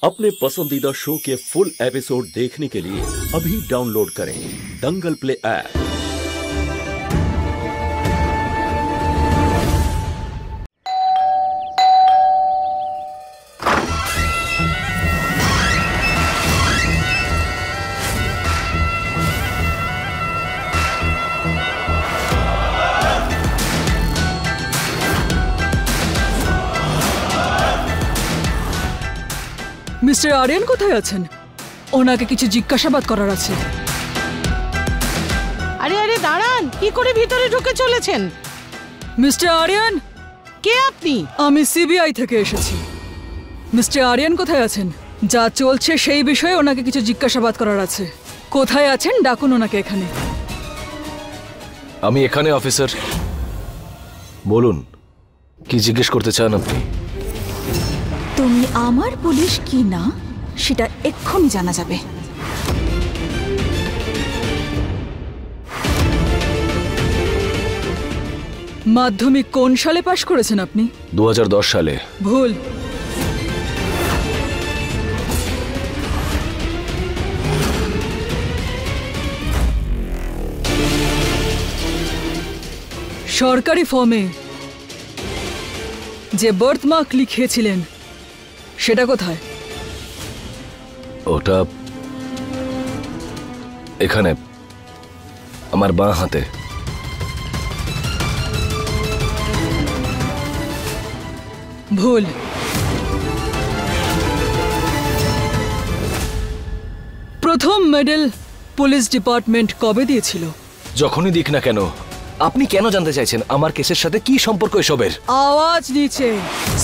अपने पसंदीदा शो के फुल एपिसोड देखने के लिए अभी डाउनलोड करें दंगल प्ले ऐप। মিস্টার আরিয়ান কোথায় আছেন? ওনাকে কিছু জিজ্ঞাসাবাদ করার আছে। আরে আরে দাঁড়ান, কি করে ভিতরে ঢুকে চলেছেন? মিস্টার আরিয়ান, কে আপনি? আমি সিবিআই থেকে এসেছি। মিস্টার আরিয়ান কোথায় আছেন? যা চলছে সেই বিষয়ে ওনাকে কিছু জিজ্ঞাসাবাদ করার আছে। কোথায় আছেন? ডাকুন ওনাকে এখানে। আমি এখানে অফিসার। বলুন, কি জিজ্ঞেস করতে চান আপনি? তুমি আমার পুলিশ কি না সেটা এক্ষুনি জানা যাবে। মাধ্যমিক কোন সালে পাশ করেছেন আপনি? 2010 সালে। ভুল। সরকারি ফর্মে যে বার্থমার্ক লিখিয়েছিলেন সেটা কোথায়? ওটা এখানে, আমার বাঁ হাতে। ভুল। প্রথম মেডেল পুলিশ ডিপার্টমেন্ট কবে দিয়েছিল? যখনই দিক না কেন। আপনি কেন জানতে চাইছেন আমার কেসের সাথে কি সম্পর্ক এসবের? আওয়াজ নিচে।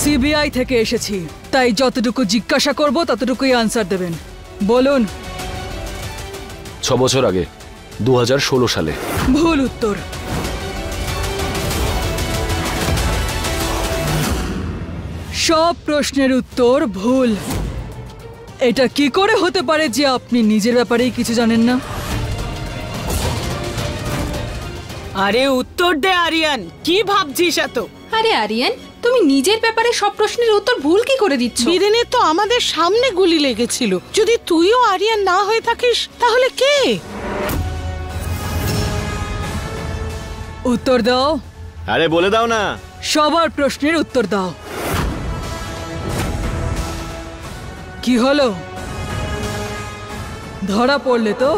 সিবিআই থেকে এসেছি, তাই যতটুকু জিজ্ঞাসা করব ততটুকুই আনসার দেবেন। বলুন। 6 বছর আগে, 2016 সালে। ভুল উত্তর। সব প্রশ্নের উত্তর ভুল। এটা কি করে হতে পারে যে আপনি নিজের ব্যাপারেই কিছু জানেন না? আরে উত্তর দে আরিয়ান, কি ভাবছিস এত? আরে আরিয়ান, তুমি নিজের ব্যাপারে সব প্রশ্নের উত্তর ভুল কি করে দিচ্ছ? বীরেনের তো আমাদের সামনে গুলি লেগেছিল। যদি তুইও আরিয়ান না হয়ে থাকিস তাহলে কে? উত্তর দাও। আরে বলে দাও না। সবার প্রশ্নের উত্তর দাও। কি হলো? ধরা পড়লে তো?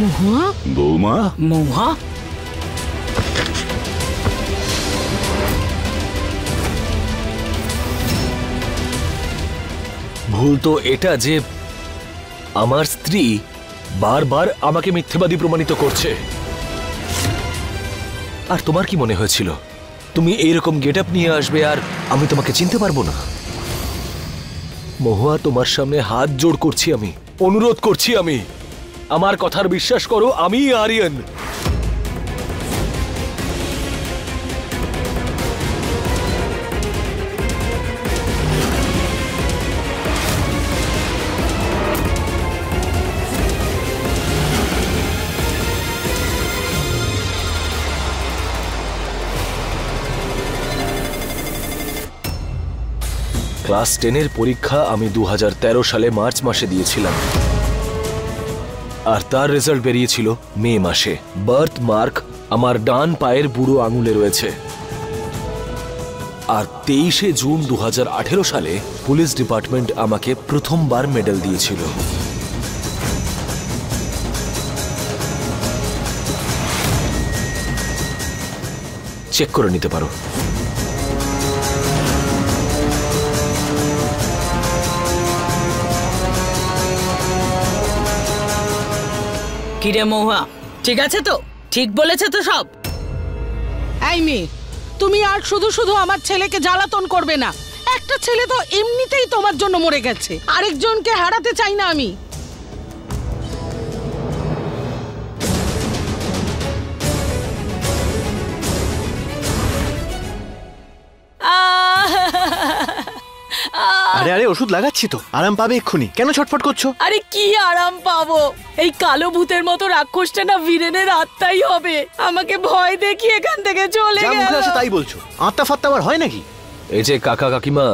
মহুয়া? বৌমা? মহুয়া? ভুল তো এটা যে আমার স্ত্রী বারবার আমাকে মিথ্যেবাদী প্রমাণিত করছে। আর তোমার কি মনে হয়েছিল তুমি এইরকম গেটআপ নিয়ে আসবে আর আমি তোমাকে চিনতে পারবো না? মহুয়া, তোমার সামনে হাত জোড় করছি, আমি অনুরোধ করছি, আমি আমার কথার বিশ্বাস করো। আমি আরিয়ান। ক্লাস 10-এর পরীক্ষা আমি 2013 সালে মার্চ মাসে দিয়েছিলাম, আর তার রেজাল্ট বেরিয়েছিল মে মাসে। বার্থ মার্ক আমার ডান পায়ের বুড়ো আঙুলে রয়েছে। আর 23শে জুন 2018 সালে পুলিশ ডিপার্টমেন্ট আমাকে প্রথমবার মেডেল দিয়েছিল। চেক করে নিতে পারো। কিরে মহুয়া, ঠিক আছে তো? ঠিক বলেছে তো সব? এই মেয়ে, তুমি আর শুধু শুধু আমার ছেলেকে জ্বালাতন করবে না। একটা ছেলে তো এমনিতেই তোমার জন্য মরে গেছে, আরেকজনকে হারাতে চাই না আমি। আরে আরে ওষুধ লাগাচ্ছি তো, আরাম পাবে এক্ষুনি, কেন ছটফট করছো? আরে কি আরাম পাবো? এই কালো ভূতের মতো রাক্ষসটা না বীরেনের আত্মাই হবে। আমাকে ভয় দেখিয়ে এখান থেকে চলে যা গেল। মুখে আসে তাই বলছো, আত্মা ফাত্তা আবার হয় নাকি? এই যে কাকা কাকিমা,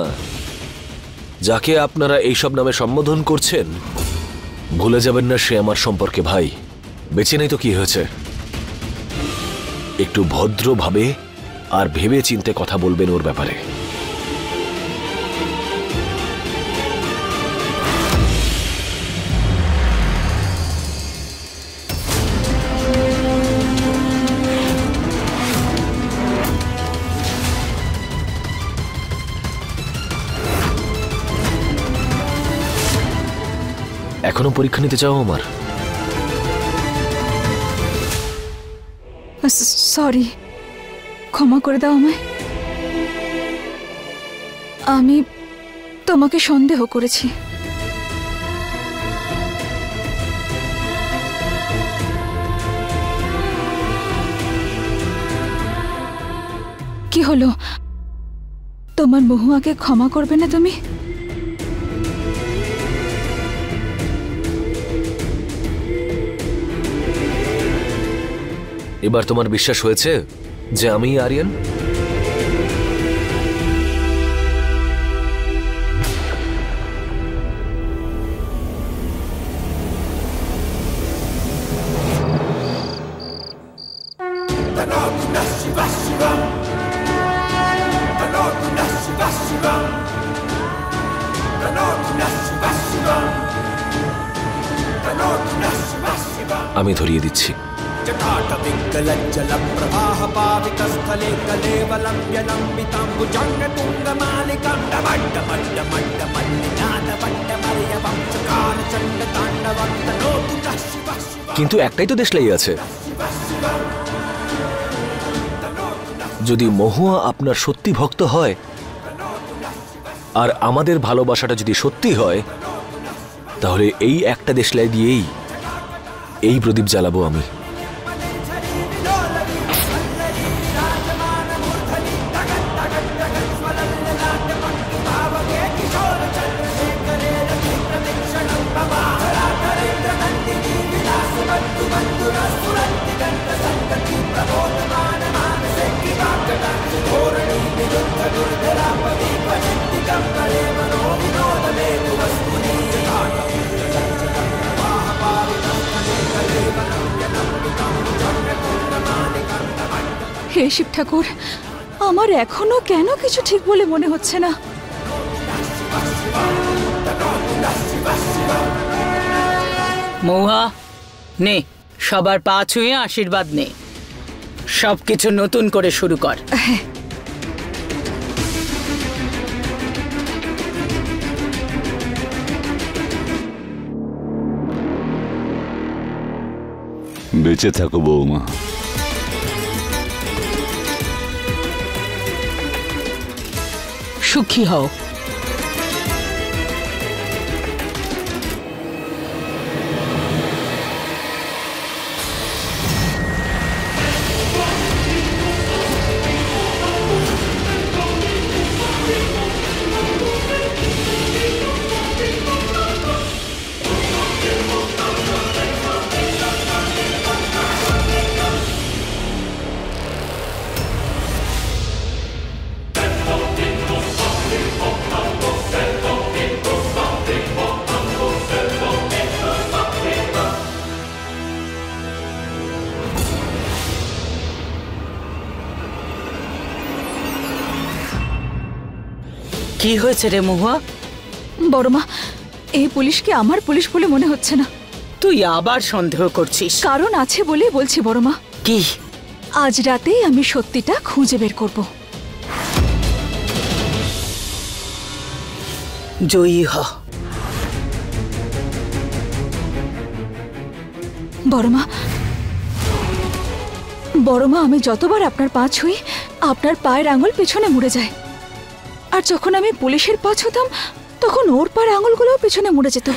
যাকে আপনারা এইসব নামে সম্বোধন করছেন, ভুলে যাবেন না সে আমার সম্পর্কে ভাই। বেঁচে নেই তো কি হয়েছে? একটু ভদ্রভাবে আর ভেবে চিন্তে কথা বলবেন ওর ব্যাপারে। এখনো পরীক্ষা নিতে চাও আমার? সরি, ক্ষমা করে দাও আমায়। আমি তোমাকে সন্দেহ করেছি। কি হলো, তোমার মহুয়াকে ক্ষমা করবে না তুমি? এবার তোমার বিশ্বাস হয়েছে যে আমি আরিয়ান? আমি ধরিয়ে দিচ্ছি। जटाटविङ्गलज्जलप्रवाहपावितस्थले कलेवलम्ब्यलम्बिताम्बुजङ्गतुङ्गमालिकाण्डमड्डमड्डमल्लिनादवट्टमरियवंशकालचण्डताण्डवत्तनोतु কিন্তু একটাই তো দেশলাই আছে। যদি মহুয়া আপনার সত্যি ভক্ত হয় আর আমাদের ভালোবাসাটা যদি সত্যি হয়, তাহলে এই একটা দেশলাই দিয়েই এই প্রদীপ জ্বালাবো আমি। হে শিব ঠাকুর, আমার এখনো কেন কিছু ঠিক বলে মনে হচ্ছে না। মহুয়া, নে সবার পা ছুঁয়ে আশীর্বাদ নে। সবকিছু নতুন করে শুরু কর। বেঁচে থাকো বৌমা। সুখী হও। কি হয়েছে রে মহুয়া? বড়মা, এই পুলিশকে আমার পুলিশ বলে মনে হচ্ছে না। তুই আবার সন্দেহ করছিস? কারণ আছে বলে বলছি বড়মা। কি? আজ রাতেই আমি সত্যিটা খুঁজে বের করব। জয়ী হ। বড়মা, বড়মা, আমি যতবার আপনার পা ছুঁই আপনার পায়ের আঙুল পেছনে মুড়ে যায়। আর যখন আমি পুলিশের পা ছুতাম তখন ওর পায়ের আঙুলগুলোও পিছনে মুড়ে যেত।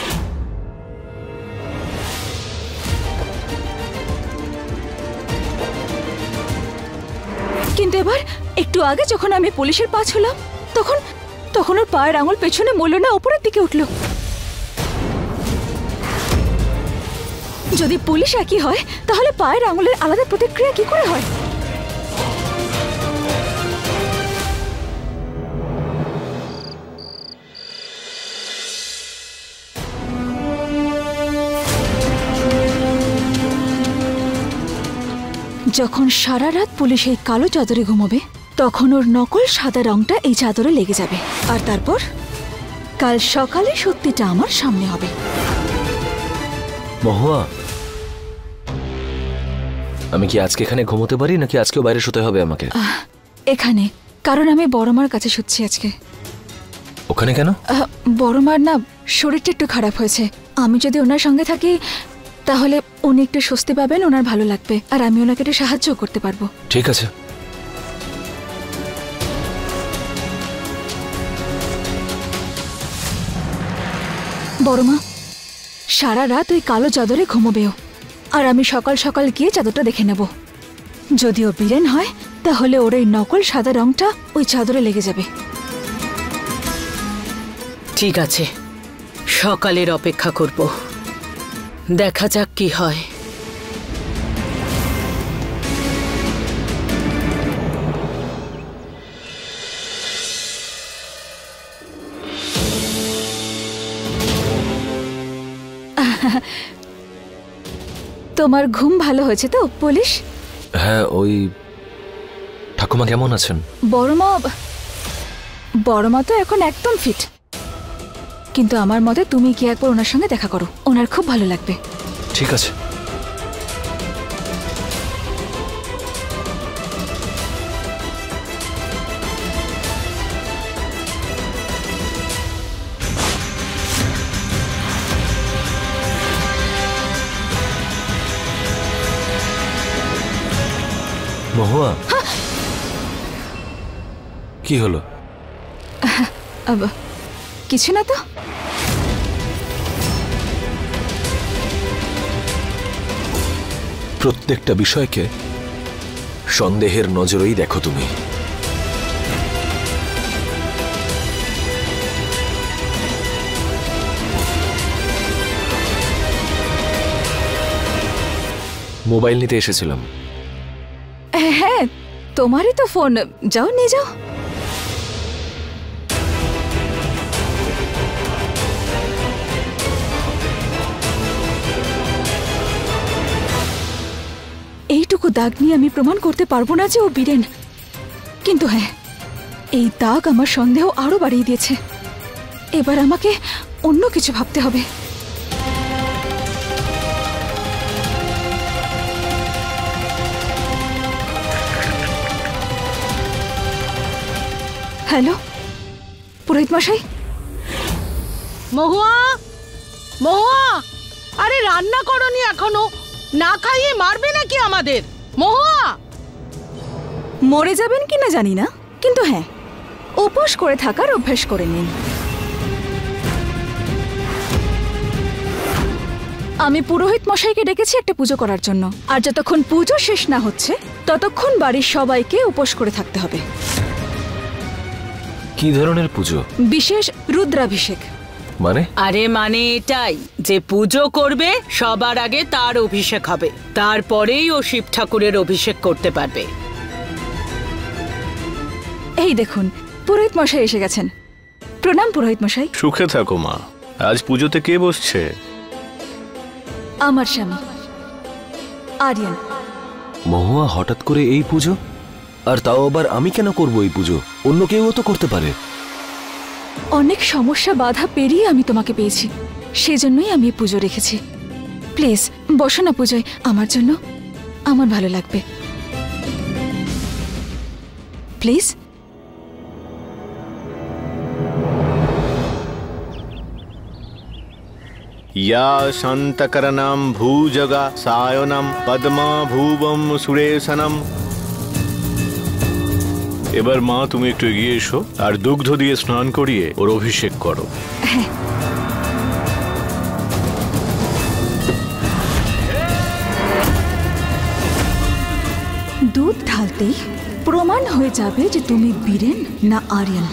কিন্তু এবার একটু আগে যখন আমি পুলিশের পা ছুলাম তখন ওর পায়ের আঙুল পেছনে মুড়ল না, উপরের দিকে উঠল। যদি পুলিশ একই হয় তাহলে পায়ের আঙুলের আলাদা প্রতিক্রিয়া কি করে হয়? যখন সারা রাত পুলিশ এই কালো চাদরে ঘুমোবে তখন ওর নকল সাদা রংটা এই চাদরে লেগে যাবে, আর তারপর কাল সকালে সত্যিটা আমার সামনে হবে। মহুয়া, আমি কি আজকে এখানে ঘুমোতে পারি নাকি আজকেও বাইরে শুতে হবে আমাকে? এখানে, কারণ আমি বড়মার কাছে শুচ্ছি আজকে। ওখানে কেন? বড়মার না শরীরটা একটু খারাপ হয়েছে। আমি যদি ওনার সঙ্গে থাকি তাহলে উনি একটু স্বস্তি পাবেন, ওনার ভালো লাগবে, আর আমি ওনাকে একটু সাহায্য করতে পারবো। ঠিক আছে। বড়মা, সারা রাত ওই কালো চাদরে ঘুমোবেও, আর আমি সকাল সকাল গিয়ে চাদরটা দেখে নেব। যদিও বীরেন হয় তাহলে ওর এই নকল সাদা রংটা ওই চাদরে লেগে যাবে। ঠিক আছে, সকালের অপেক্ষা করব, দেখা যাক কি হয়। তোমার ঘুম ভালো হয়েছে তো পুলিশ? হ্যাঁ, ওই ঠাকুমা কেমন আছেন? বড়মা তো এখন একদম ফিট, কিন্তু আমার মতে তুমি কি একবার ওনার সঙ্গে দেখা করো, ওনার খুব ভালো লাগবে। ঠিক আছে। মহুয়া, কি হলো? কিছু না তো। প্রত্যেকটা বিষয়কে সন্দেহের নজরেই দেখো তুমি। মোবাইল নিতে এসেছিলাম। হ্যাঁ, তোমারই তো ফোন, যাও নিয়ে যাও। এইটুকু দাগ নিয়ে আমি প্রমাণ করতে পারবো না যে ও বীরেন, কিন্তু হ্যাঁ, এই দাগ আমার সন্দেহ আরো বাড়িয়ে দিয়েছে। এবার আমাকে অন্য কিছু ভাবতে হবে। হ্যালো, পুরোহিত মশাই। মহুয়া, মহুয়া, আরে রান্না করনি এখনো? না খাইয়ে মারবে নাকি আমাদের? মহুয়া, মরে যাবেন কিনা জানি না, কিন্তু হ্যাঁ, উপোস করে থাকার অভ্যাস করে নিন। আমি পুরোহিত মশাইকে ডেকেছি একটা পুজো করার জন্য, আর যতক্ষণ পুজো শেষ না হচ্ছে ততক্ষণ বাড়ির সবাইকে উপোস করে থাকতে হবে। কি ধরনের পুজো? বিশেষ রুদ্রাভিষেক। মানে? আরে মানে এটাই যে পুজো করবে সবার আগে তার অভিষেক হবে, তারপরেই ও শিব ঠাকুরের অভিষেক করতে পারবে। এই দেখুন, পুরোহিত মশাই এসে গেছেন। প্রণাম পুরোহিত মশাই। সুখে থাকো মা। আজ পুজোতে কে বসছে? আমার স্বামী আরিয়ান। মহুয়া, হঠাৎ করে এই পুজো? আর তাও আবার আমি কেন করব এই পুজো? অন্য কেউ তো করতে পারে। অনেক সমস্যা বাধা পেরিয়ে আমি তোমাকে পেয়েছি, সেজন্যই আমি পুজো রেখেছি। প্লিজ বসো না পুজোয়, আমার জন্য, আমার ভালো লাগবে। প্লিজ। या शान्तकरणां भूजगा सायनं पद्मा भूवं सुरेशनम्। এবার মা তুমি একটু এগিয়ে এসো আর দুগ্ধ দিয়ে স্নান করিয়ে ওর অভিষেক করো। দুধ ঢালতেই প্রমাণ হয়ে যাবে যে তুমি বীরেন না আরিয়ান।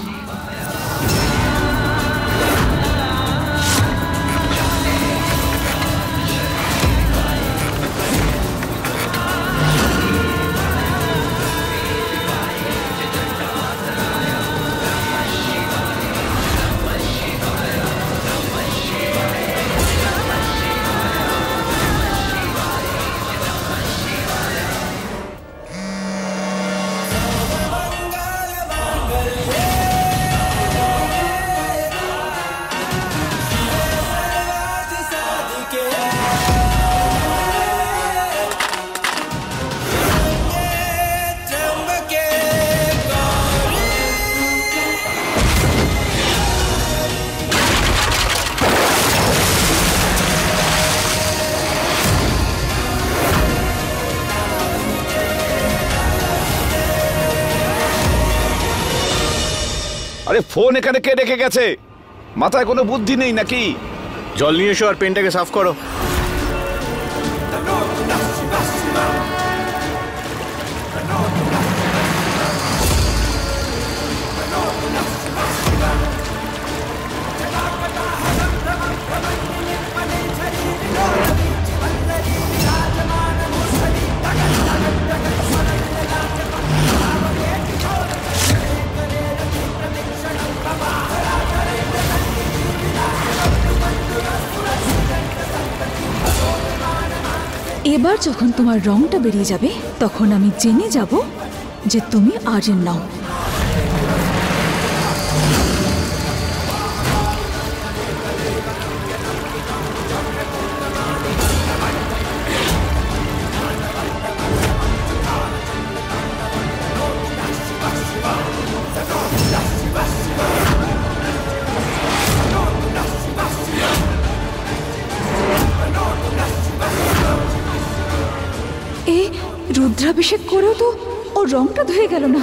আরে ফোন এখানে কে রেখে গেছে? মাথায় কোনো বুদ্ধি নেই নাকি? জল নিয়ে এসো আর পেনটাকে সাফ করো। এবার যখন তোমার রংটা বেরিয়ে যাবে তখন আমি জেনে যাব যে তুমি আর্যেন নাও। রুদ্রাভিষেক করেও তো ওর রংটা ধুয়ে গেল না।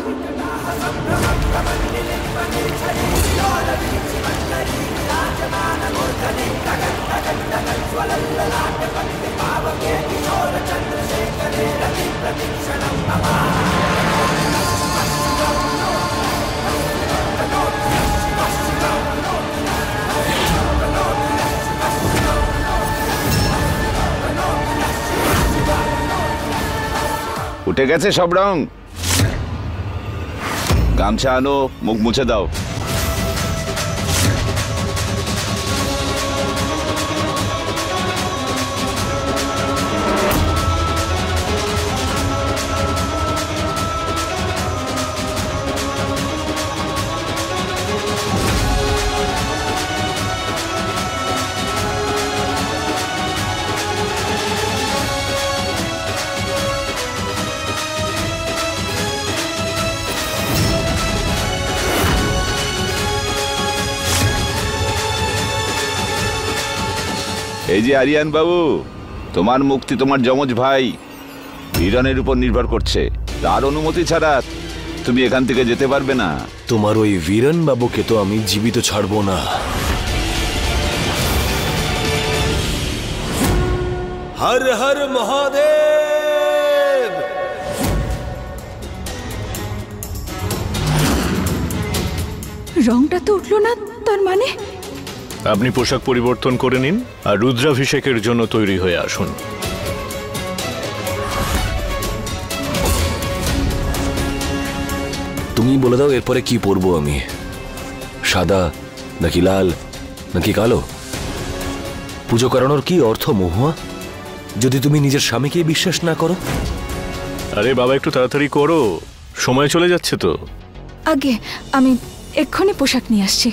উঠে গেছে সব রং। গামছা আনো, মুখ মুছে দাও। এই যে আরিয়ান বাবু, তোমার মুক্তি তোমার যমজ ভাই বীরনের উপর নির্ভর করছে। তার অনুমতি ছাড়া তুমি এখান থেকে যেতে পারবে না। তোমার ওই বীরন বাবুকে তো আমি জীবিত ছাড়বো না। হর হর মহাদেব। রংটা তো উঠলো না, তার মানে? আপনি পোশাক পরিবর্তন করে নিন আর রুদ্রাভিষেকের জন্য তৈরি হয়ে আসুন। তুমি বলে দাও এরপরে কি পরবো আমি? সাদা নাকি লাল নাকি কালো? পুজো করানোর কি অর্থ মহুয়া, যদি তুমি নিজের স্বামীকে বিশ্বাস না করো? আরে বাবা, একটু তাড়াতাড়ি করো, সময় চলে যাচ্ছে তো। আগে আমি এক্ষুনি পোশাক নিয়ে আসছি।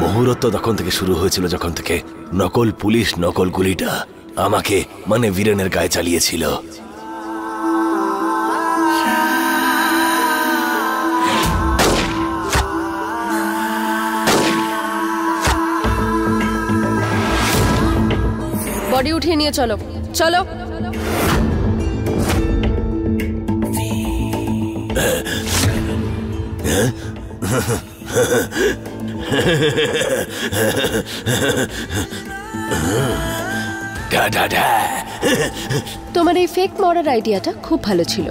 মুহূর্ত তখন থেকে শুরু হয়েছিল যখন থেকে নকল পুলিশ নকল গুলিটা আমাকে মানে বীরেনের গায়ে চালিয়েছিল। বডি উঠিয়ে নিয়ে চলো চলো। তোমার এই ফেক মরার আইডিয়াটা খুব ভালো ছিল।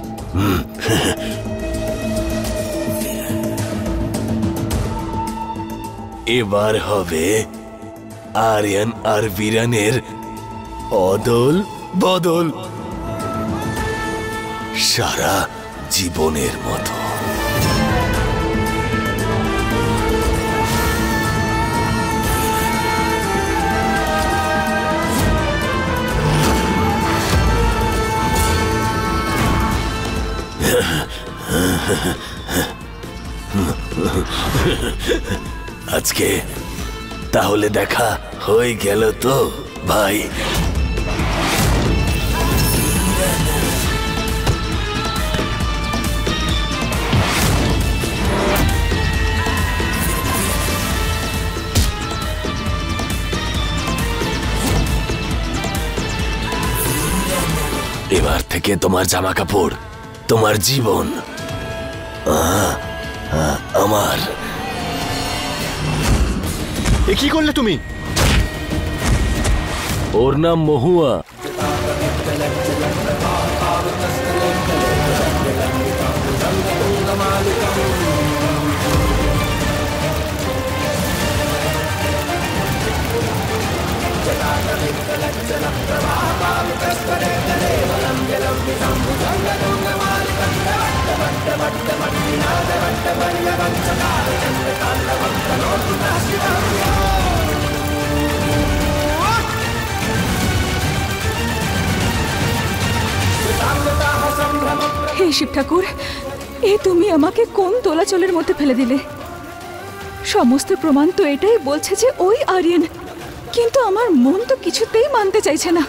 এবার হবে আরিয়ান আর বীরানের অদল বদল সারা জীবনের মতো। আজকে তাহলে দেখা হয়ে গেল তো ভাই। এবার থেকে তোমার জামা কাপড়, তোমার জীবন আমার। এ কি করলে তুমি? ওর নাম মহুয়া। হে শিব ঠাকুর, এ তুমি আমাকে কোন দোলাচলের মধ্যে ফেলে দিলে? সমস্ত প্রমাণ তো এটাই বলছে যে ওই আরিয়ান, কিন্তু আমার মন তো কিছুতেই মানতে চাইছে না।